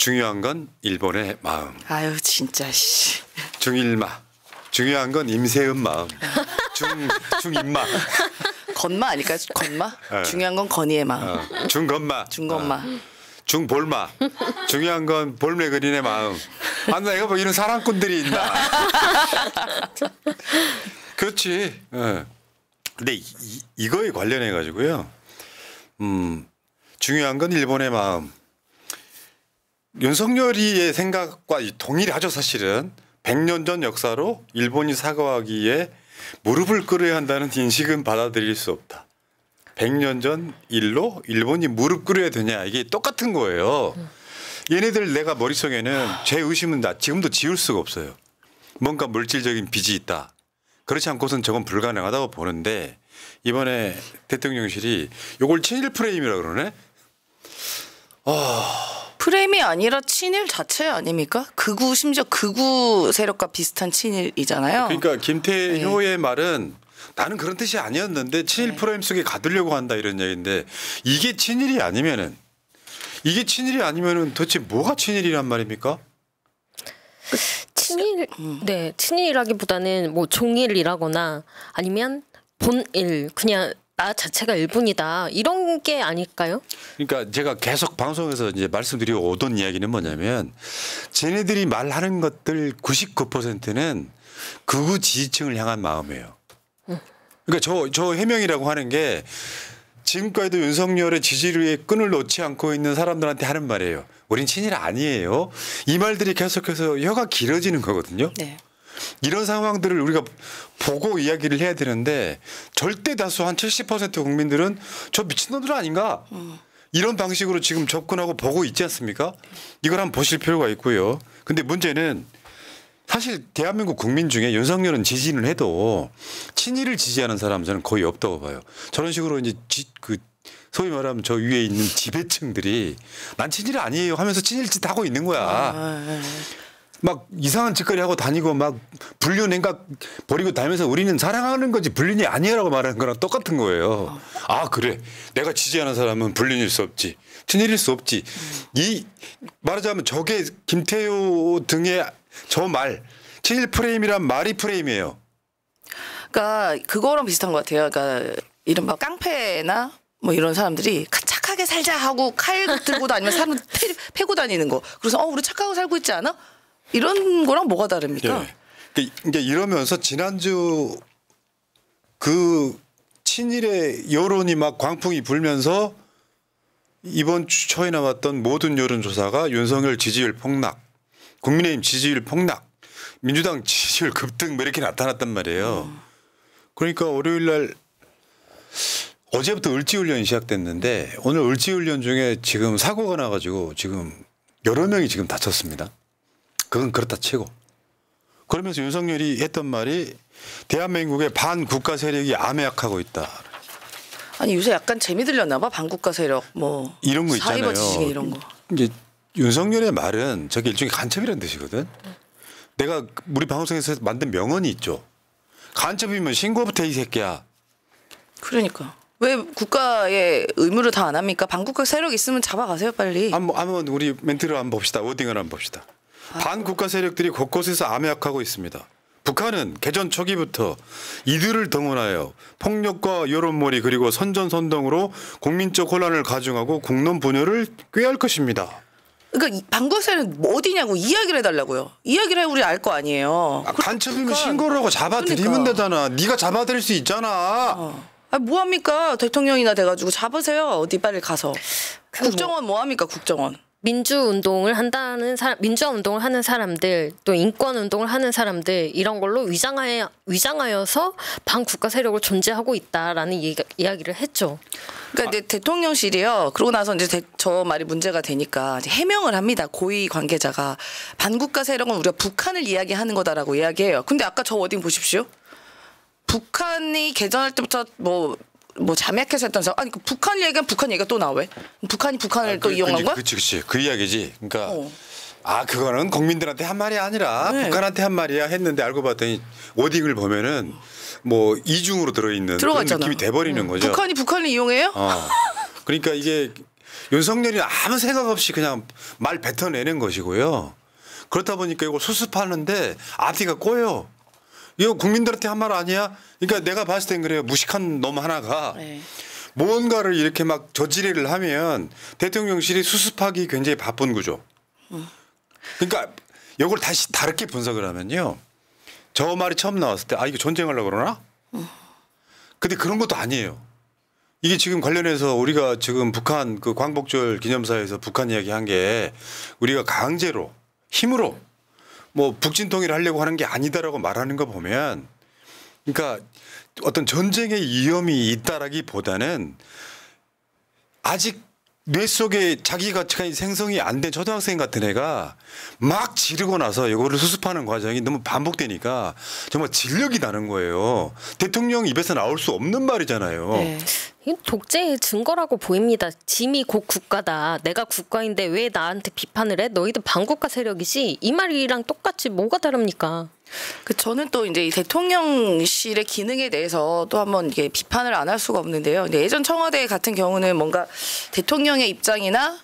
중요한 건 일본의 마음. 아유 진짜 씨. 중일마. 중요한 건 임세은 마음. 중임마. 건마 아닐까? 건마? 네. 중요한 건 건이의 마음. 중건마. 중건마. 중볼마. 중요한 건 볼매 그린의 마음. 아, 내가 뭐 이런 사랑꾼들이 있나. 그렇지. 네. 근데 이거에 관련해 가지고요. 중요한 건 일본의 마음. 윤석열이의 생각과 동일하죠 사실은. 100년 전 역사로 일본이 사과하기에 무릎을 꿇어야 한다는 인식은 받아들일 수 없다. 100년 전 일로 일본이 무릎 꿇어야 되냐 이게 똑같은 거예요. 얘네들 내가 머릿속에는 제 의심은 나 지금도 지울 수가 없어요. 뭔가 물질적인 빚이 있다. 그렇지 않고선 저건 불가능하다고 보는데 이번에 대통령실이 이걸 친일 프레임이라고 그러네. 프레임이 아니라 친일 자체 아닙니까? 극우 심지어 극우 세력과 비슷한 친일이잖아요. 그러니까 김태효의 말은 나는 그런 뜻이 아니었는데 친일 프레임 속에 가두려고 한다 이런 얘기인데 이게 친일이 아니면은 도대체 뭐가 친일이란 말입니까? 친일, 네, 친일이라기보다는 뭐 종일이라거나 아니면 본일, 그냥 나 자체가 일본이다 이런 게 아닐까요? 그러니까 제가 계속 방송에서 이제 말씀드리고 오던 이야기는 뭐냐면 쟤네들이 말하는 것들 99%는 극우 지지층을 향한 마음이에요. 그러니까 저 해명이라고 하는 게 지금까지도 윤석열의 지지율에 끈을 놓지 않고 있는 사람들한테 하는 말이에요. 우린 친일 아니에요. 이 말들이 계속해서 혀가 길어지는 거거든요. 네. 이런 상황들을 우리가 보고 이야기를 해야 되는데 절대 다수 한 70% 국민들은 저 미친놈들 아닌가? 이런 방식으로 지금 접근하고 보고 있지 않습니까? 이걸 한번 보실 필요가 있고요. 근데 문제는 사실 대한민국 국민 중에 윤석열은 지지는 해도 친일을 지지하는 사람은 저는 거의 없다고 봐요. 저런 식으로 이제 소위 말하면 저 위에 있는 지배층들이 난 친일 아니에요 하면서 친일짓 하고 있는 거야. 막 이상한 짓거리 하고 다니고 막 불륜 행각 벌이고 다니면서 우리는 사랑하는 거지 불륜이 아니라고 말하는 거랑 똑같은 거예요. 아 그래 내가 지지하는 사람은 불륜일 수 없지 친일일 수 없지. 이 말하자면 저게 김태효 등의 저 말 친일 프레임이란 말이 프레임이에요. 그러니까 그거랑 비슷한 것 같아요. 그러니까 이른바 깡패나 뭐 이런 사람들이 착하게 살자 하고 칼 들고 다니면 사람 패고 다니는 거. 그래서 우리 착하고 살고 있지 않아? 이런 거랑 뭐가 다릅니까? 네. 그러니까 이러면서 지난주 그 친일의 여론이 막 광풍이 불면서 이번 주 초에 나왔던 모든 여론조사가 윤석열 지지율 폭락, 국민의힘 지지율 폭락, 민주당 지지율 급등 뭐 이렇게 나타났단 말이에요. 그러니까 월요일 날 어제부터 을지훈련이 시작됐는데 오늘 을지훈련 중에 지금 사고가 나가지고 지금 여러 명이 지금 다쳤습니다. 그건 그렇다 치고. 그러면서 윤석열이 했던 말이 대한민국의 반국가 세력이 암약하고 있다. 아니 요새 약간 재미 들렸나 봐. 반국가 세력 뭐 이런 거 있잖아요. 사이버 지식인 이런 거. 이제 윤석열의 말은 저게 일종의 간첩이라는 뜻이거든. 내가 우리 방송에서 만든 명언이 있죠. 간첩이면 신고부터 이 새끼야. 그러니까. 왜 국가의 의무를 다 안 합니까? 반국가 세력 있으면 잡아가세요 빨리. 한번 우리 멘트를 한번 봅시다. 워딩을 한번 봅시다. 반국가 세력들이 곳곳에서 암약하고 있습니다. 북한은 개전 초기부터 이들을 동원하여 폭력과 여론몰이 그리고 선전선동으로 국민적 혼란을 가중하고 국론 분열을 꾀할 것입니다. 그러니까 반국가 세력 어디냐고 이야기를 해달라고요. 이야기를 해 우리 알 거 아니에요. 간첩이면 신고를 하고 잡아들이면 되잖아. 네가 잡아들일 수 있잖아. 뭐 합니까? 대통령이나 돼가지고 잡으세요. 어디 빨리 가서. 국정원 뭐 합니까? 국정원. 민주화 운동을 하는 사람들, 또 인권 운동을 하는 사람들 이런 걸로 위장하여서 반국가 세력을 존재하고 있다라는 이야기를 했죠. 그러니까 이제 대통령실이요. 그러고 나서 이제 저 말이 문제가 되니까 이제 해명을 합니다. 고위 관계자가 반국가 세력은 우리가 북한을 이야기하는 거다라고 이야기해요. 근데 아까 저 워딩 보십시오. 북한이 개전할 때부터 뭐 잠약해서 했던 사람. 아니 그 북한 얘기하면 북한 얘기가 또 나와 왜? 북한이 북한을 또 이용한 거야? 그렇지. 그 이야기지. 그러니까 그거는 국민들한테 한 말이 아니라 북한한테 한 말이야 했는데 알고 봤더니 워딩을 보면은 뭐 이중으로 들어있는 그런 느낌이 돼버리는 거죠. 북한이 북한을 이용해요? 그러니까 이게 윤석열이 아무 생각 없이 그냥 말 뱉어내는 것이고요. 그렇다 보니까 이거 수습하는데 앞뒤가 꼬여. 이거 국민들한테 한 말 아니야? 그러니까 내가 봤을 땐 그래요. 무식한 놈 하나가 네. 뭔가를 이렇게 막 저지레를 하면 대통령실이 수습하기 굉장히 바쁜 구조. 그러니까 이걸 다시 다르게 분석을 하면요. 저 말이 처음 나왔을 때 아 이거 전쟁하려고 그러나? 근데 그런 것도 아니에요. 이게 지금 관련해서 우리가 지금 북한 그 광복절 기념사에서 북한 이야기한 게 우리가 강제로 힘으로 뭐 북진통일을 하려고 하는 게 아니다라고 말하는 거 보면 그러니까 어떤 전쟁의 위험이 있다라기보다는 아직 뇌 속에 자기 가치관이 생성이 안 된 초등학생 같은 애가 막 지르고 나서 이거를 수습하는 과정이 너무 반복되니까 정말 진력이 나는 거예요. 대통령 입에서 나올 수 없는 말이잖아요. 네. 독재의 증거라고 보입니다. 짐이 곧 국가다. 내가 국가인데 왜 나한테 비판을 해? 너희들 반국가 세력이지. 이 말이랑 똑같이 뭐가 다릅니까? 저는 또 이제 이 대통령실의 기능에 대해서 또 한번 이게 비판을 안 할 수가 없는데요. 근데 예전 청와대 같은 경우는 뭔가 대통령의 입장이나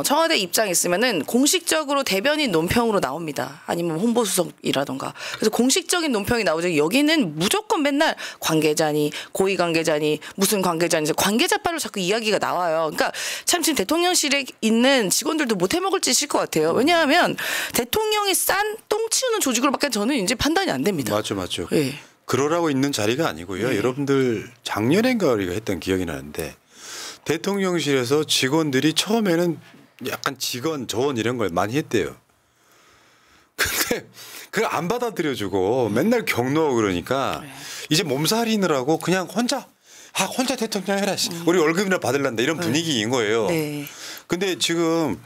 청와대 입장이 있으면은 공식적으로 대변인 논평으로 나옵니다. 아니면 홍보수석이라던가. 그래서 공식적인 논평이 나오죠. 여기는 무조건 맨날 관계자니 고위 관계자니 무슨 관계자니 관계자빨로 자꾸 이야기가 나와요. 그러니까 참 지금 대통령실에 있는 직원들도 못 해먹을 짓일 것 같아요. 왜냐하면 대통령이 싼 똥 치우는 조직으로밖에 저는 이제 판단이 안 됩니다. 맞죠. 예. 그러라고 있는 자리가 아니고요. 여러분들 작년인가 우리가 했던 기억이 나는데 대통령실에서 직원들이 처음에는 약간 직원 조언 이런 걸 많이 했대요. 근데 그걸 안 받아들여주고 맨날 격노하고 그러니까 이제 몸살이느라고 그냥 혼자 대통령 해라. 우리 월급이나 받을란다 이런 분위기인 거예요. 네. 근데 지금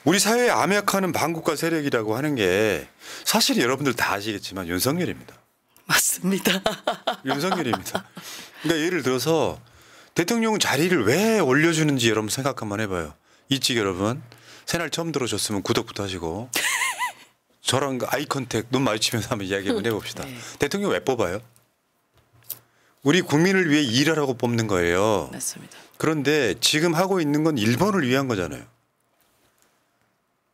우리 사회에 암약하는 반국가 세력이라고 하는 게 사실 여러분들 다 아시겠지만 윤석열입니다. 맞습니다. 윤석열입니다. 그러니까 예를 들어서 대통령 자리를 왜 올려주는지 여러분 생각 한번 해봐요. 이찍 여러분 새날 처음 들어오셨으면 구독부터 하시고 저랑 아이 컨택 눈 마주치면서 한번 이야기 한번 해봅시다. 네. 대통령 왜 뽑아요? 우리 국민을 위해 일하라고 뽑는 거예요. 맞습니다. 그런데 지금 하고 있는 건 일본을 위한 거잖아요.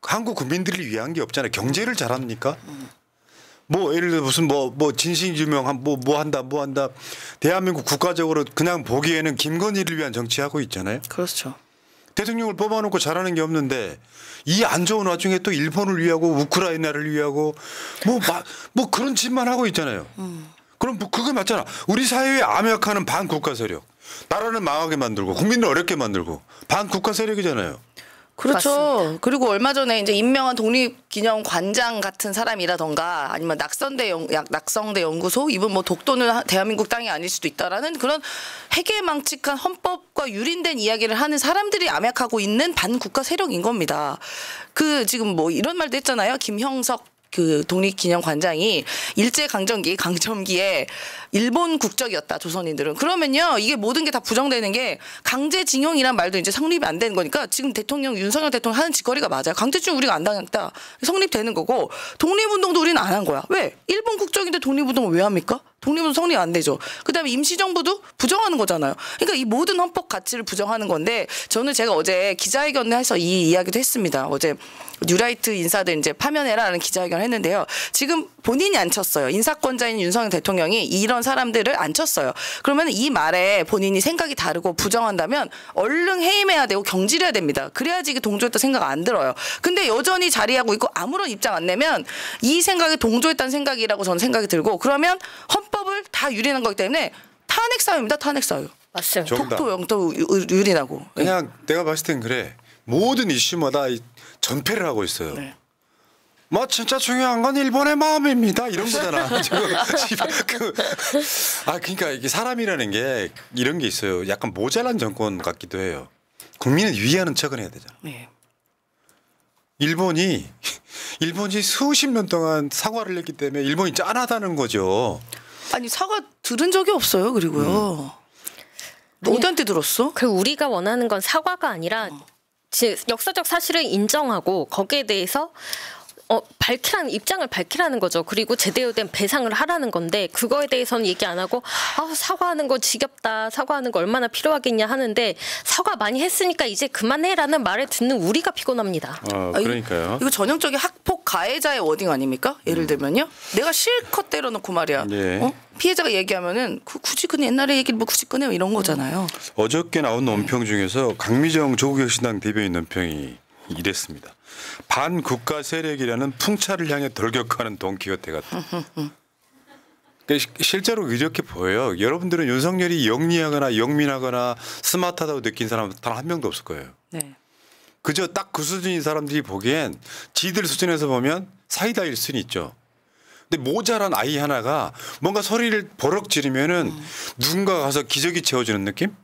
한국 국민들을 위한 게 없잖아요. 경제를 잘합니까? 뭐 예를 들어 무슨 뭐 진실규명 뭐 한다. 대한민국 국가적으로 그냥 보기에는 김건희를 위한 정치하고 있잖아요. 그렇죠. 대통령을 뽑아놓고 잘하는 게 없는데 이 안 좋은 와중에 또 일본을 위하고 우크라이나를 위하고 뭐 그런 짓만 하고 있잖아요. 그럼 뭐 그게 맞잖아. 우리 사회에 암약하는 반국가 세력. 나라를 망하게 만들고 국민을 어렵게 만들고 반국가 세력이잖아요. 그렇죠. 맞습니다. 그리고 얼마 전에 이제 임명한 독립기념관장 같은 사람이라던가 아니면 낙성대 연구소 이분 뭐 독도는 대한민국 땅이 아닐 수도 있다라는 그런 해괴망측한 헌법과 유린된 이야기를 하는 사람들이 암약하고 있는 반국가 세력인 겁니다. 그 지금 뭐 이런 말도 했잖아요. 김형석 그 독립기념관장이 일제강점기에 일본 국적이었다 조선인들은. 그러면요 이게 모든 게 다 부정되는 게 강제징용이란 말도 이제 성립이 안 되는 거니까 지금 대통령 윤석열 대통령 하는 짓거리가 맞아요. 강제징용 우리가 안 당했다 성립되는 거고 독립운동도 우리는 안 한 거야. 왜? 일본 국적인데 독립운동을 왜 합니까? 독립운동 성립 안 되죠. 그다음에 임시정부도 부정하는 거잖아요. 그러니까 이 모든 헌법 가치를 부정하는 건데 저는 제가 어제 기자회견을 해서 이 이야기도 했습니다. 어제 뉴라이트 인사들 이제 파면해라라는 기자회견을 했는데요. 지금 본인이 안 쳤어요. 인사권자인 윤석열 대통령이 이런 사람들을 안 쳤어요. 그러면 이 말에 본인이 생각이 다르고 부정한다면 얼른 해임해야 되고 경질해야 됩니다. 그래야지 이게 동조했다 생각 안 들어요. 근데 여전히 자리하고 있고 아무런 입장 안 내면 이 생각이 동조했다는 생각이라고 저는 생각이 들고 그러면 헌법을 다 유린한 거기 때문에 탄핵 사유입니다. 탄핵 사유. 맞습니다. 톡도 영토 유린하고. 그냥 내가 봤을 땐 그래. 모든 이슈마다 전패를 하고 있어요. 네. 뭐 진짜 중요한 건 일본의 마음입니다. 이런 거잖아. 그러니까 이게 사람이라는 게 이런 게 있어요. 약간 모자란 정권 같기도 해요. 국민을 위하는 척은 해야 되잖아. 네. 일본이 수십 년 동안 사과를 했기 때문에 일본이 짠하다는 거죠. 아니 사과 들은 적이 없어요. 그리고요. 어디한테 들었어? 그리고 우리가 원하는 건 사과가 아니라 역사적 사실을 인정하고 거기에 대해서 밝히라는 입장을 밝히라는 거죠. 그리고 제대로 된 배상을 하라는 건데 그거에 대해서는 얘기 안 하고 사과하는 거 지겹다. 사과하는 거 얼마나 필요하겠냐 하는데 사과 많이 했으니까 이제 그만해라는 말을 듣는 우리가 피곤합니다. 그러니까요. 이거 전형적인 학폭 가해자의 워딩 아닙니까? 예를 들면요. 내가 실컷 때려놓고 말이야. 예. 피해자가 얘기하면은 굳이 그 옛날의 얘기를 뭐 굳이 꺼내요 이런 거잖아요. 어저께 나온 논평 중에서 강미정 조국혁신당 대변인 논평이 이랬습니다. 반국가 세력이라는 풍차를 향해 돌격하는 돈키호테 같다. 그러니까 실제로 이렇게 보여요. 여러분들은 윤석열이 영리하거나 영민하거나 스마트하다고 느낀 사람 단 한 명도 없을 거예요. 네. 그저 딱 그 수준인 사람들이 보기엔 지들 수준에서 보면 사이다일 수는 있죠. 근데 모자란 아이 하나가 뭔가 소리를 버럭 지르면은 누군가 가서 기저귀 채워주는 느낌?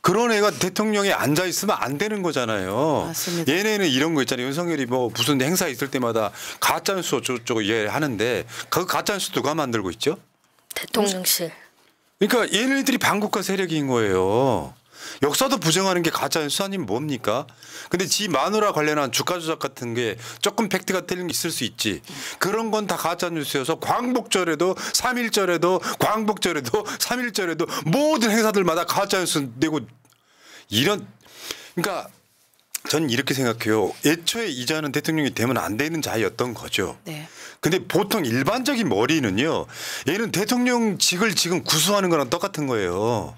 그런 애가 대통령에 앉아 있으면 안 되는 거잖아요. 맞습니다. 얘네는 이런 거 있잖아요. 윤석열이 뭐 무슨 행사 있을 때마다 가짜뉴스 어쩌고저쩌고 얘기하는데 그 가짜뉴스 누가 만들고 있죠? 대통령실. 그러니까 얘네들이 반국가 세력인 거예요. 역사도 부정하는 게 가짜뉴스 아니면 뭡니까? 근데 지 마누라 관련한 주가 조작 같은 게 조금 팩트가 틀린 게 있을 수 있지. 그런 건 다 가짜뉴스여서 광복절에도 3.1절에도 광복절에도 3.1절에도 모든 행사들마다 가짜뉴스 내고 이런 그러니까 저는 이렇게 생각해요. 애초에 이자는 대통령이 되면 안 되는 자였던 거죠. 네. 근데 보통 일반적인 머리는요. 얘는 대통령직을 지금 구수하는 거랑 똑같은 거예요.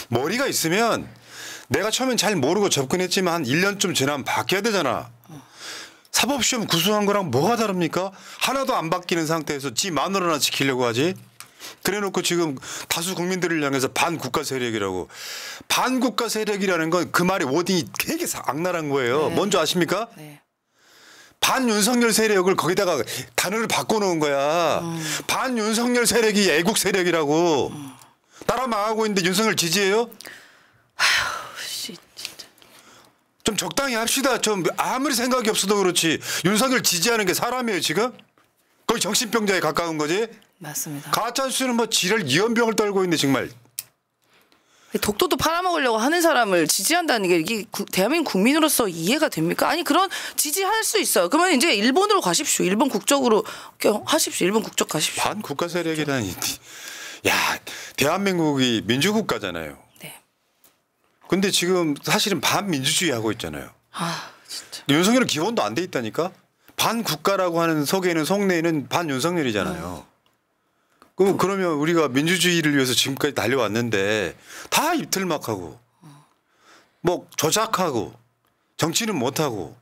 머리가 있으면 내가 처음엔 잘 모르고 접근했지만 한 1년쯤 지나면 바뀌어야 되잖아. 사법시험 구수한 거랑 뭐가 다릅니까? 하나도 안 바뀌는 상태에서 지 마누라나 지키려고 하지. 그래놓고 지금 다수 국민들을 향해서 반국가 세력이라고. 반국가 세력이라는 건 그 말의 워딩이 되게 악랄한 거예요. 네. 뭔지 아십니까? 네. 반윤석열 세력을 거기다가 단어를 바꿔놓은 거야. 반윤석열 세력이 애국 세력이라고. 나라 망하고 있는데 윤석열 지지해요? 진짜. 좀 적당히 합시다. 좀 아무리 생각이 없어도 그렇지. 윤석열 지지하는 게 사람이에요 지금? 거의 정신병자에 가까운 거지. 맞습니다. 가짜뉴스는 뭐 지랄 이연병을 떨고 있는데 정말. 독도도 팔아먹으려고 하는 사람을 지지한다는 게 이게 대한민국 국민으로서 이해가 됩니까? 아니 그런 지지할 수 있어요. 그러면 이제 일본으로 가십시오. 일본 국적으로 하십시오. 일본 국적 가십시오. 반국가 세력이라니. 야, 대한민국이 민주국가잖아요. 네. 근데 지금 사실은 반민주주의 하고 있잖아요. 진짜. 윤석열은 기본도 안 돼 있다니까. 반국가라고 하는 속에는 속내는 반윤석열이잖아요. 그러면 우리가 민주주의를 위해서 지금까지 달려왔는데 다 입틀막하고 뭐 조작하고 정치는 못하고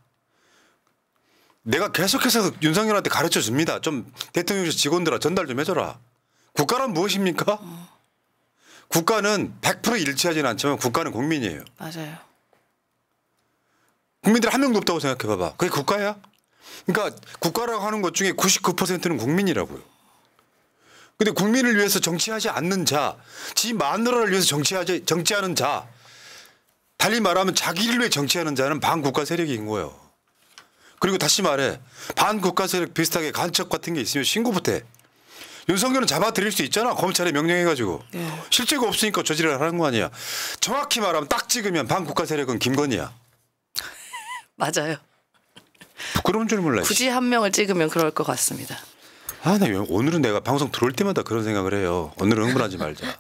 내가 계속해서 윤석열한테 가르쳐 줍니다. 좀 대통령실 직원들아 전달 좀 해줘라. 국가란 무엇입니까? 국가는 100% 일치하지는 않지만 국가는 국민이에요. 맞아요. 국민들 한 명도 없다고 생각해 봐봐. 그게 국가야? 그러니까 국가라고 하는 것 중에 99%는 국민이라고요. 근데 국민을 위해서 정치하지 않는 자, 지 마누라를 위해서 정치하는 자, 달리 말하면 자기를 위해 정치하는 자는 반국가 세력인 거예요. 그리고 다시 말해 반국가 세력 비슷하게 간첩 같은 게 있으면 신고부터 해. 윤석열은 잡아들일 수 있잖아. 검찰에 명령해가지고. 네. 실제가 없으니까 저지랄 하는 거 아니야. 정확히 말하면 딱 찍으면 반국가 세력은 김건희야. 맞아요. 부끄러운 줄 몰라. 굳이 한 명을 찍으면 그럴 것 같습니다. 나 오늘은 내가 방송 들어올 때마다 그런 생각을 해요. 오늘은 흥분하지 말자.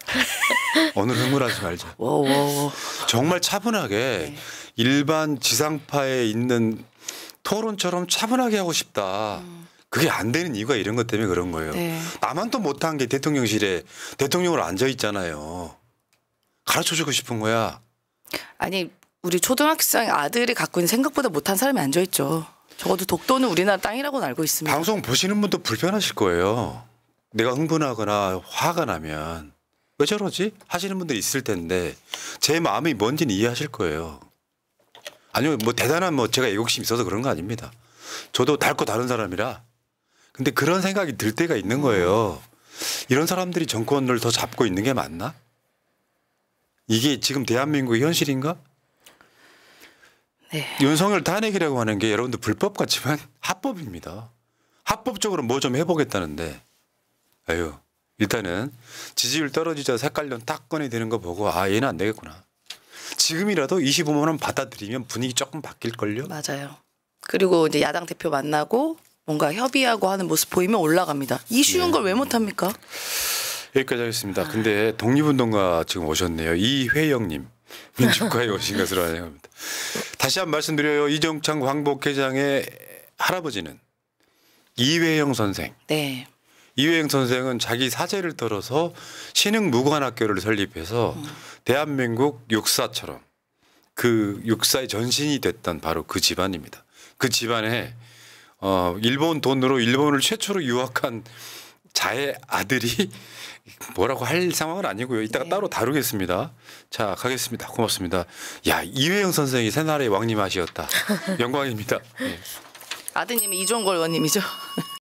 오늘은 흥분하지 말자. 워. 정말 차분하게 일반 지상파에 있는 토론처럼 차분하게 하고 싶다. 그게 안 되는 이유가 이런 것 때문에 그런 거예요. 네. 나만 또 못한 게 대통령실에 대통령으로 앉아 있잖아요. 가르쳐주고 싶은 거야. 아니 우리 초등학생 아들이 갖고 있는 생각보다 못한 사람이 앉아있죠. 적어도 독도는 우리나라 땅이라고는 알고 있습니다. 방송 보시는 분도 불편하실 거예요. 내가 흥분하거나 화가 나면 왜 저러지? 하시는 분들이 있을 텐데 제 마음이 뭔지는 이해하실 거예요. 아니요, 뭐 대단한 제가 애국심이 있어서 그런 거 아닙니다. 저도 닳고 다른 사람이라. 근데 그런 생각이 들 때가 있는 거예요. 이런 사람들이 정권을 더 잡고 있는 게 맞나? 이게 지금 대한민국의 현실인가? 네. 윤석열 탄핵이라고 하는 게 여러분들 불법 같지만 합법입니다. 합법적으로 뭐 좀 해보겠다는데 아유 일단은 지지율 떨어지자 색깔론 딱 꺼내드는 거 보고 얘는 안 되겠구나. 지금이라도 25만 원 받아들이면 분위기 조금 바뀔걸요. 맞아요. 그리고 이제 야당 대표 만나고 뭔가 협의하고 하는 모습 보이면 올라갑니다. 이 쉬운 걸 왜 못합니까? 여기까지 하겠습니다. 근데 독립운동가 지금 오셨네요. 이회영님. 민주과에 오신 것으로 환영합니다. 다시 한 번 말씀드려요. 이정창 광복회장의 할아버지는 이회영 선생. 네. 이회영 선생은 자기 사재를 들어서 신흥무관학교를 설립해서 대한민국 육사처럼 그 육사의 전신이 됐던 바로 그 집안입니다. 그 집안에 일본 돈으로 일본을 최초로 유학한 자의 아들이 뭐라고 할 상황은 아니고요. 이따가 네. 따로 다루겠습니다. 자, 가겠습니다. 고맙습니다. 야, 이회영 선생이 새나라의 왕님하시었다. 영광입니다. 네. 아드님이 이종걸 의원님이죠.